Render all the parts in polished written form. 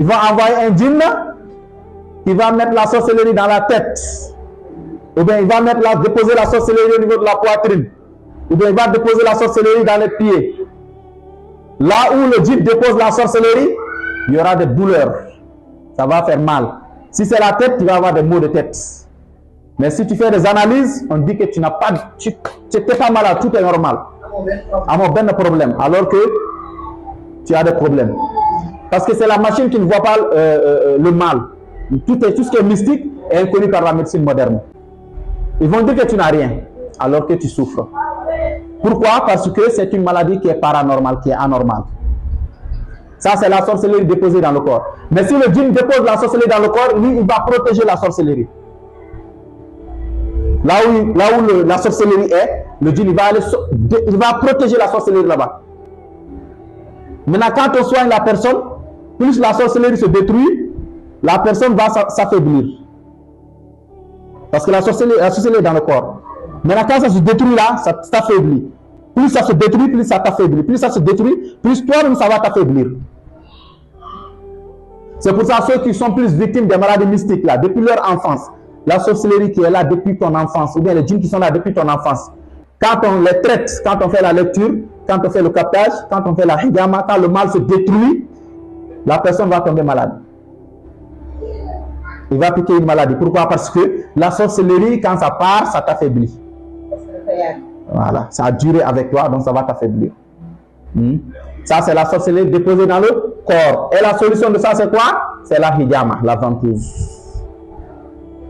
Ils vont envoyer un djinn qui va mettre la sorcellerie dans la tête. Ou bien il va déposer la sorcellerie au niveau de la poitrine. Ou bien il va déposer la sorcellerie dans les pieds. Là où le djinn dépose la sorcellerie, il y aura des douleurs. Ça va faire mal. Si c'est la tête, tu vas avoir des maux de tête. Mais si tu fais des analyses, on dit que tu n'as pas, tu n'es pas malade, tout est normal. À mon ben problème. Alors que tu as des problèmes. Parce que c'est la machine qui ne voit pas le mal. Tout ce qui est mystique est inconnu par la médecine moderne. Ils vont dire que tu n'as rien, alors que tu souffres. Pourquoi? Parce que c'est une maladie qui est paranormale, qui est anormale. Ça, c'est la sorcellerie déposée dans le corps. Mais si le djinn dépose la sorcellerie dans le corps, lui, il va protéger la sorcellerie. Là où la sorcellerie est, le djinn il va protéger la sorcellerie là-bas. Maintenant, quand on soigne la personne, plus la sorcellerie se détruit, la personne va s'affaiblir. Parce que la sorcellerie est dans le corps. Maintenant, quand ça se détruit là, ça s'affaiblit. Plus ça se détruit, plus ça t'affaiblit. Plus ça se détruit, plus toi-même ça va t'affaiblir. C'est pour ça ceux qui sont plus victimes des maladies mystiques là, depuis leur enfance, la sorcellerie qui est là depuis ton enfance, ou bien les djinns qui sont là depuis ton enfance, quand on les traite, quand on fait la lecture, quand on fait le captage, quand on fait la hijama, quand le mal se détruit, la personne va tomber malade. Il va piquer une maladie. Pourquoi? Parce que la sorcellerie, quand ça part, ça t'affaiblit. Voilà, ça a duré avec toi, donc ça va t'affaiblir. Ça, c'est la sorcellerie déposée dans le corps. Et la solution de ça, c'est quoi? C'est la hijama, la ventouse.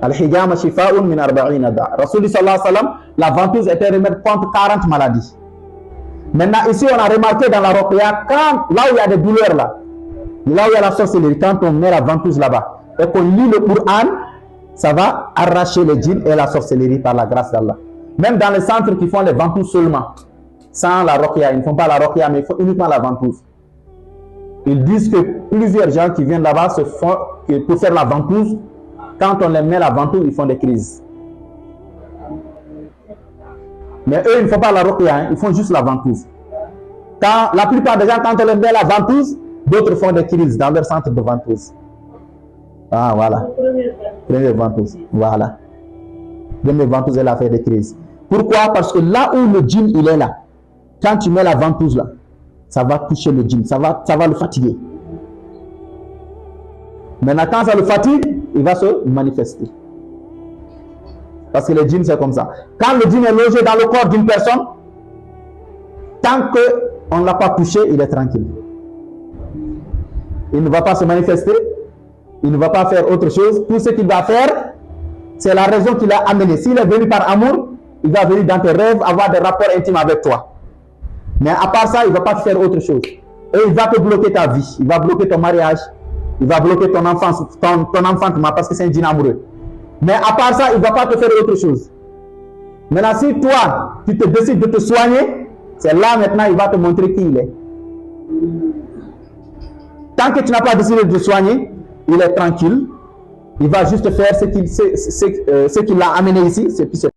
Al-hijama shifa'un min arba'ina da. Rasul sallallahu alayhi wa sallam, la ventouse était remède contre 40 maladies. Maintenant, ici, on a remarqué dans la ruqya, là où il y a des douleurs, là où il y a la sorcellerie, quand on met la ventouse là-bas, et qu'on lit le Coran, ça va arracher les djinns et la sorcellerie par la grâce d'Allah. Même dans les centres qui font les ventouses seulement, sans la ruqya, ils ne font pas la ruqya, mais ils font uniquement la ventouse. Ils disent que plusieurs gens qui viennent là-bas se font, pour faire la ventouse, quand on les met la ventouse, ils font des crises. Mais eux, ils ne font pas la ruqya, ils font juste la ventouse. La plupart des gens, quand on les met la ventouse, d'autres font des crises dans leur centre de ventouse. Ah, voilà. Première ventouse. Voilà. Première ventouse, elle a fait des crises. Pourquoi? Parce que là où le djinn, il est là, quand tu mets la ventouse là, ça va toucher le djinn, ça va le fatiguer. Maintenant, quand ça le fatigue, il va se manifester. Parce que le djinn, c'est comme ça. Quand le djinn est logé dans le corps d'une personne, tant qu'on ne l'a pas touché, il est tranquille. Il ne va pas se manifester, il ne va pas faire autre chose. Tout ce qu'il va faire, c'est la raison qu'il a amené. S'il est venu par amour, il va venir dans tes rêves, avoir des rapports intimes avec toi. Mais à part ça, il ne va pas te faire autre chose. Et il va te bloquer ta vie. Il va bloquer ton mariage. Il va bloquer ton enfance, ton enfantement parce que c'est un djinn amoureux. Mais à part ça, il ne va pas te faire autre chose. Maintenant, si toi, tu te décides de te soigner, c'est là maintenant, il va te montrer qui il est. Tant que tu n'as pas décidé de te soigner, il est tranquille. Il va juste faire ce qu'il a amené ici, puis c'est